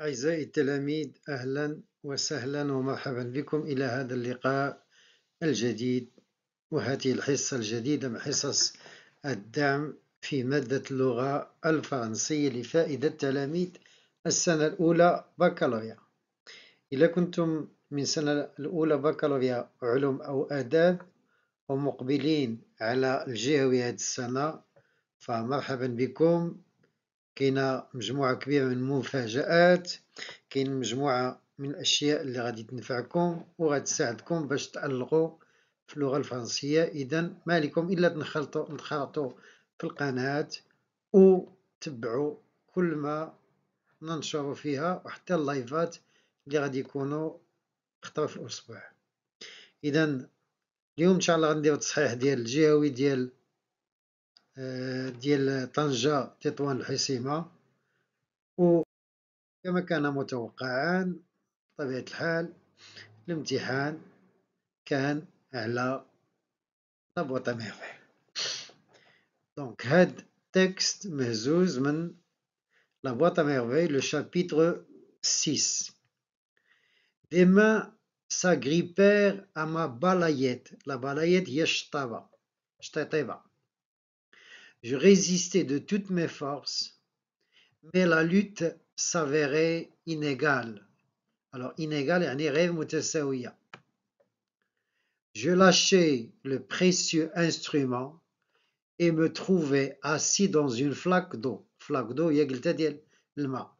أعزائي التلاميذ، أهلا وسهلا ومرحبا بكم إلى هذا اللقاء الجديد وهذه الحصة الجديدة من حصص الدعم في مادة اللغة الفرنسية لفائدة تلاميذ السنة الأولى بكالوريا. إذا كنتم من السنة الأولى بكالوريا علوم أو آداب ومقبلين على الجهوي هذه السنة فمرحبا بكم. كاينة مجموعة كبيرة من المفاجآت، كاين مجموعة من الأشياء اللي غادي تنفعكم وغادي تساعدكم باش تألقوا في اللغة الفرنسية. إذا ما عليكم إلا تنخرطوا في القناة وتبعوا كل ما ننشر فيها وحتى اللايفات اللي غادي يكونوا خطرة في الأسبوع. إذا اليوم إن شاء الله غنديرو التصحيح ديال الجهوي ديال طنجة تطوان الحصيمة، وكما كان متوقعا بطبيعة الحال الامتحان كان على لا بواط ميرفي. دونك هاد تكست مهزوز من لا بواط ميرفي لو شابيتر 6. Des mains s'agrippèrent à ma balayette. La balayette هي الشطيبة. Je résistais de toutes mes forces, mais la lutte s'avérait inégale. Alors inégale يعني غير متساوية. Je lâchai le précieux instrument et me trouvai assis dans une flaque d'eau. Flaque d'eau هي قلتها ديال الماء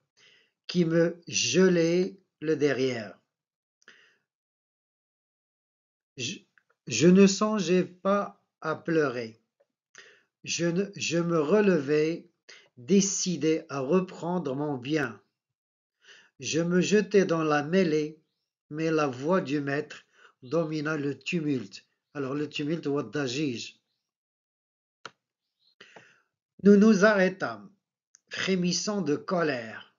qui me gelait le derrière. Je ne songeais pas à pleurer. Je me relevai, décidé à reprendre mon bien. Je me jetai dans la mêlée, mais la voix du maître domina le tumulte. Alors le tumulte هو الضجيج. Nous nous arrêtâmes, frémissant de colère,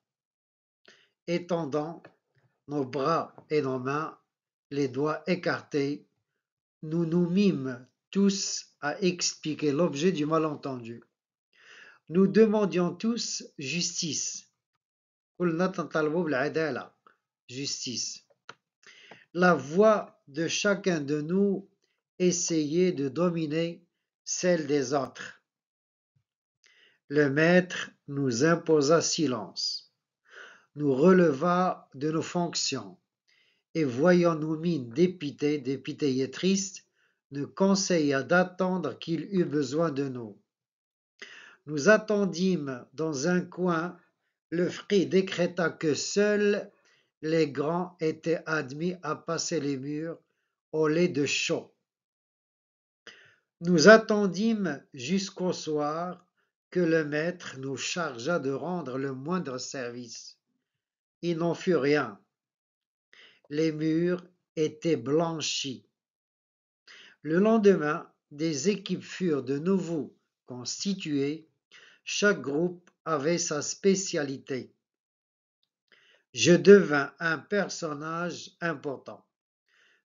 étendant nos bras et nos mains, les doigts écartés. Nous nous mîmes tous à expliquer l'objet du malentendu. Nous demandions tous justice. Justice. La voix de chacun de nous essayait de dominer celle des autres. Le maître nous imposa silence, nous releva de nos fonctions, et voyant nos mines dépitées et tristes, nous conseilla d'attendre qu'il eût besoin de nous. Nous attendîmes dans un coin, le FRI décréta que seuls les grands étaient admis à passer les murs au lait de chaux. Nous attendîmes jusqu'au soir que le maître nous chargea de rendre le moindre service. Il n'en fut rien. Les murs étaient blanchis. Le lendemain, des équipes furent de nouveau constituées. Chaque groupe avait sa spécialité. Je devins un personnage important.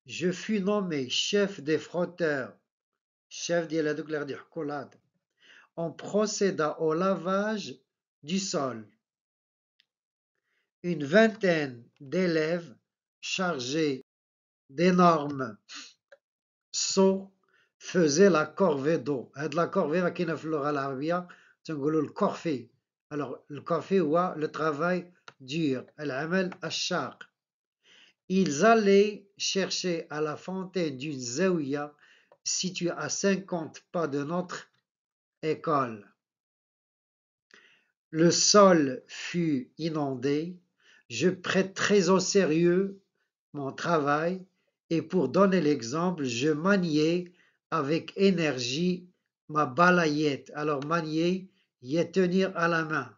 Je fus nommé chef des frotteurs. Chef ديال هذوك اللي غادي يحكوا الهضره. On procéda au lavage du sol. Une vingtaine d'élèves chargés d'énormes seaux faisaient la corvée d'eau. هاد la corvée راه كاينه في اللغه العربيه تنقولوا الكورفي. alors الكورفي هو le travail dur, العمل الشاق. Ils allaient chercher à la fontaine d'une zaouia située à 50 pas de notre école. Le sol fut inondé. Je prête très au sérieux mon travail et pour donner l'exemple, je maniais avec énergie ma balayette. Alors manier, y est tenir à la main.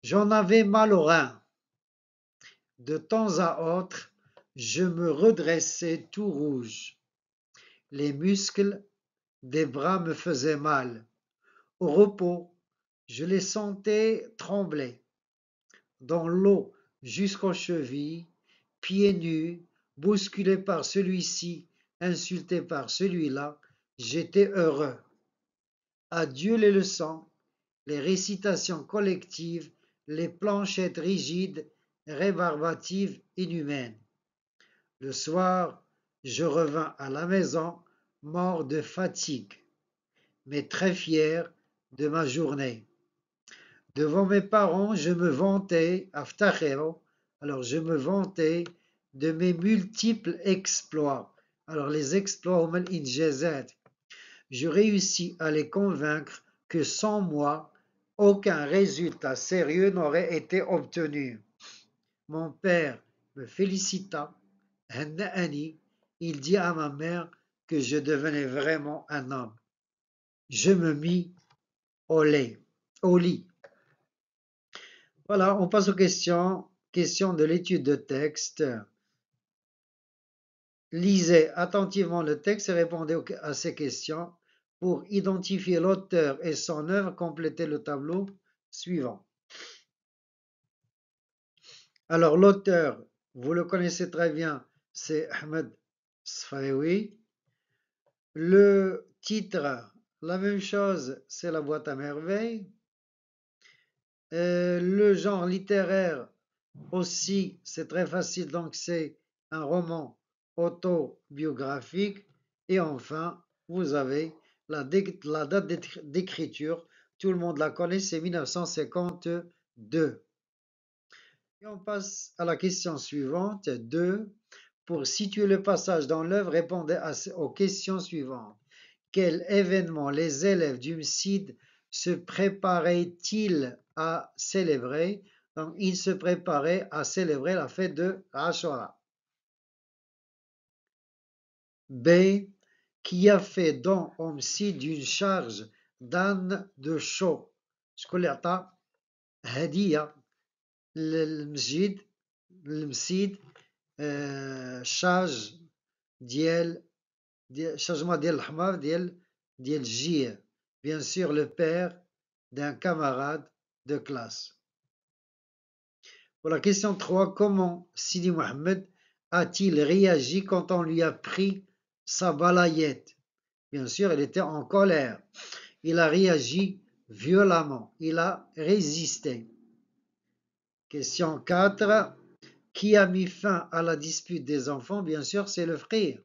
J'en avais mal au rein. De temps à autre, je me redressais tout rouge. Les muscles des bras me faisaient mal. Au repos, je les sentais trembler. Dans l'eau jusqu'aux chevilles, pieds nus, bousculé par celui-ci, insulté par celui-là, j'étais heureux. Adieu les leçons, les récitations collectives, les planchettes rigides, rébarbatives, inhumaines. Le soir, je revins à la maison, mort de fatigue, mais très fier de ma journée. Devant mes parents, je me vantais, aftachero, alors je me vantais de mes multiples exploits. Alors les exploits, hum al-injazat. Je réussis à les convaincre que sans moi, aucun résultat sérieux n'aurait été obtenu. Mon père me félicita, hanna'ani, il dit à ma mère que je devenais vraiment un homme. Je me mis au lit. Voilà, on passe aux questions. Questions de l'étude de texte. Lisez attentivement le texte et répondez à ces questions. Pour identifier l'auteur et son œuvre, complétez le tableau suivant. Alors, l'auteur, vous le connaissez très bien, c'est Ahmed Sfaoui. Le titre, la même chose, c'est La boîte à merveilles. Le genre littéraire aussi, c'est très facile, donc c'est un roman autobiographique. Et enfin, vous avez la date d'écriture, tout le monde la connaît, c'est 1952. Et on passe à la question suivante, 2. Pour situer le passage dans l'œuvre, répondez aux questions suivantes. Quel événement les élèves du MSID se préparaient-ils à célébrer? Donc, ils se préparaient à célébrer la fête de Ashura. B. Qui a fait don au MSID d'une charge d'âne de chaux? شكون اللي عطى هدية للمسجد charge ديال chargement ديال الحمار ديال الجيع. Bien sûr, le père d'un camarade de classe. Pour la question 3, comment Sidi Mohamed a-t-il réagi quand on lui a pris sa balayette? Bien sûr, il était en colère. Il a réagi violemment. Il a résisté. Question 4. Qui a mis fin à la dispute des enfants? Bien sûr, c'est le frère.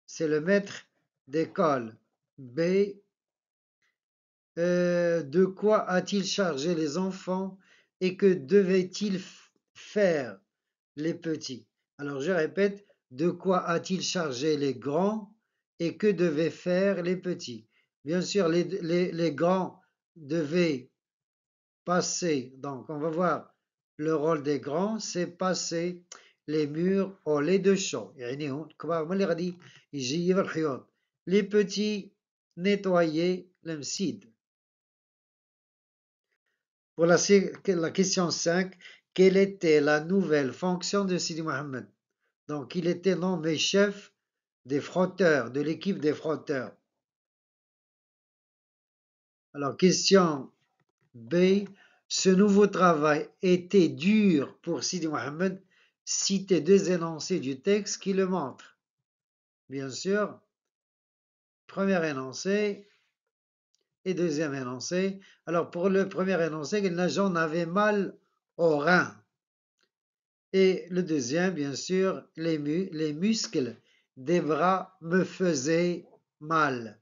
C'est le maître d'école. B. De quoi a-t-il chargé les enfants et que devaient-ils faire les petits? Alors je répète, de quoi a-t-il chargé les grands et que devaient faire les petits? Bien sûr, les grands devaient passer, donc on va voir le rôle des grands, c'est passer les murs au lait de chaux. Les petits nettoyer le msid. Pour la question 5, quelle était la nouvelle fonction de Sidi Mohamed? Donc, il était nommé chef des frotteurs, de l'équipe des frotteurs. Alors, question B, ce nouveau travail était dur pour Sidi Mohamed. Citez deux énoncés du texte qui le montrent. Bien sûr, premier énoncé et deuxième énoncé. Alors, pour le premier énoncé, j'en avais mal au rein. Et le deuxième, bien sûr, les muscles des bras me faisaient mal.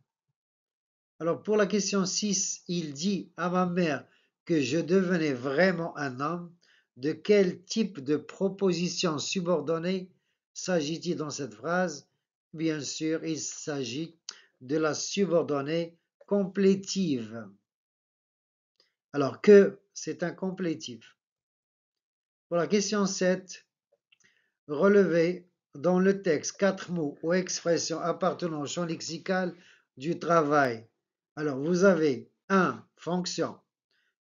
Alors pour la question 6, il dit à ma mère que je devenais vraiment un homme. De quel type de proposition subordonnée s'agit-il dans cette phrase? Bien sûr, il s'agit de la subordonnée complétive. Alors que c'est un complétif. Pour la question 7, relevez dans le texte 4 mots ou expressions appartenant au champ lexical du travail. Alors, vous avez 1. Fonction.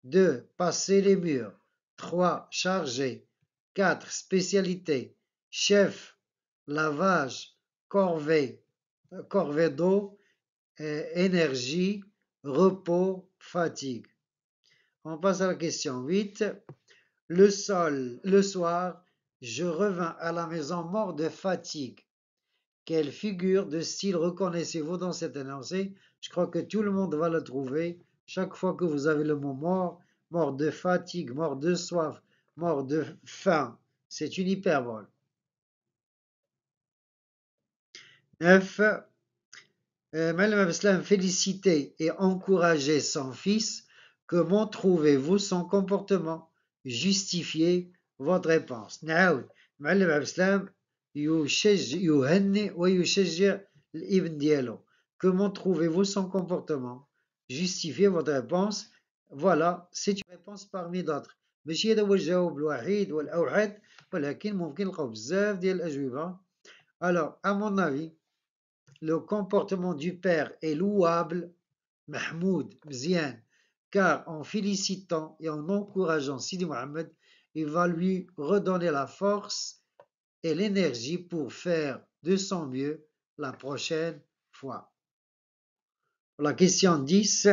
2. Passer les murs. 3. Charger. 4. Spécialité. Chef. Lavage. Corvée. Corvée d'eau. Énergie. Repos. Fatigue. On passe à la question 8. Le soir, je revins à la maison mort de fatigue. Quelle figure de style reconnaissez-vous dans cet énoncé? Je crois que tout le monde va le trouver. Chaque fois que vous avez le mot mort, mort de fatigue, mort de soif, mort de faim. C'est une hyperbole. 9. Malam Abdeslam félicitait et encourageait son fils. Comment trouvez-vous son comportement? Justifiez votre réponse. نعاود معلم عبد السلام يهنئ ويشجع الابن ديالو. Comment trouvez-vous son comportement? Justifiez votre réponse. Voilà, c'est une réponse parmi d'autres. ماشي هذا هو الجواب الوحيد والأوحد ولكن ممكن نلقاو بزاف ديال الأجوبة. Alors, à mon avis, le comportement du père est louable, Mahmoud, Mzian, car en félicitant et en encourageant Sidi Mohamed, il va lui redonner la force et l'énergie pour faire de son mieux la prochaine fois. Pour la question 10,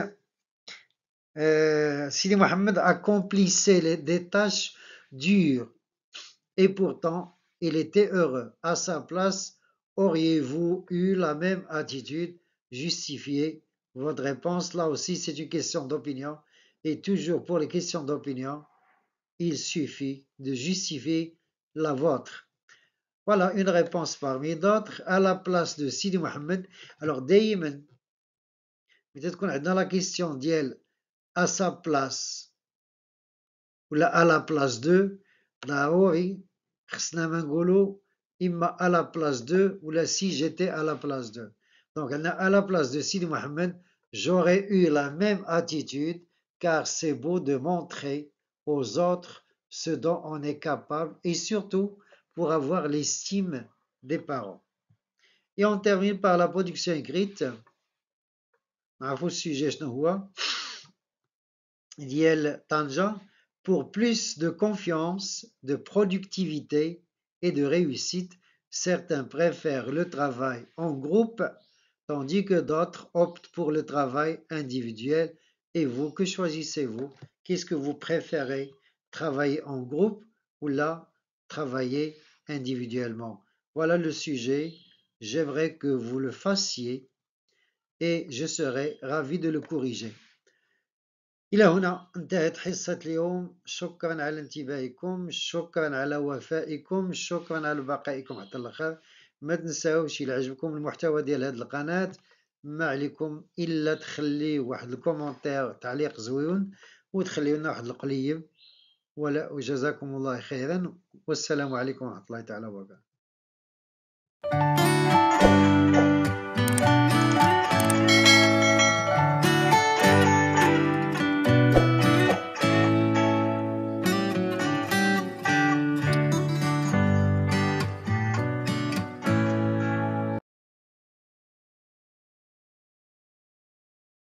Sidi Mohamed accomplissait des tâches dures et pourtant il était heureux. À sa place, auriez-vous eu la même attitude? Justifiez votre réponse. Là aussi, c'est une question d'opinion. Et toujours pour les questions d'opinion, il suffit de justifier la vôtre. Voilà une réponse parmi d'autres. À la place de Sidi Mohamed. Alors, دايما peut-être qu'on a dans la question d'elle à sa place ou à la place de, ضروري خصنا ما نقولوا إما à la place de ou là si j'étais à la place de. Donc à la place de Sidi Mohamed, j'aurais eu la même attitude car c'est beau de montrer aux autres ce dont on est capable et surtout pour avoir l'estime des parents. Et on termine par la production écrite. نعرفوا السوجي شنو هو ديال طنجة. Pour plus de confiance, de productivité et de réussite, certains préfèrent le travail en groupe, tandis que d'autres optent pour le travail individuel. Et vous, que choisissez-vous? Qu'est-ce que vous préférez? Travailler en groupe ou là, travailler individuellement? Voilà le sujet. J'aimerais que vous le fassiez et je serai ravi de le corriger. إلى هنا انتهت حصة اليوم. شكرا على انتباهكم، شكرا على وفائكم، شكرا على بقائكم حتى الآخر. ما تنساوش إلا عجبكم المحتوى ديال هذه القناة ما عليكم إلا تخليو واحد الكومنتير تعليق زوين وتخليو لنا واحد القليب وجزاكم الله خيرا والسلام عليكم ورحمة الله تعالى وبركاته.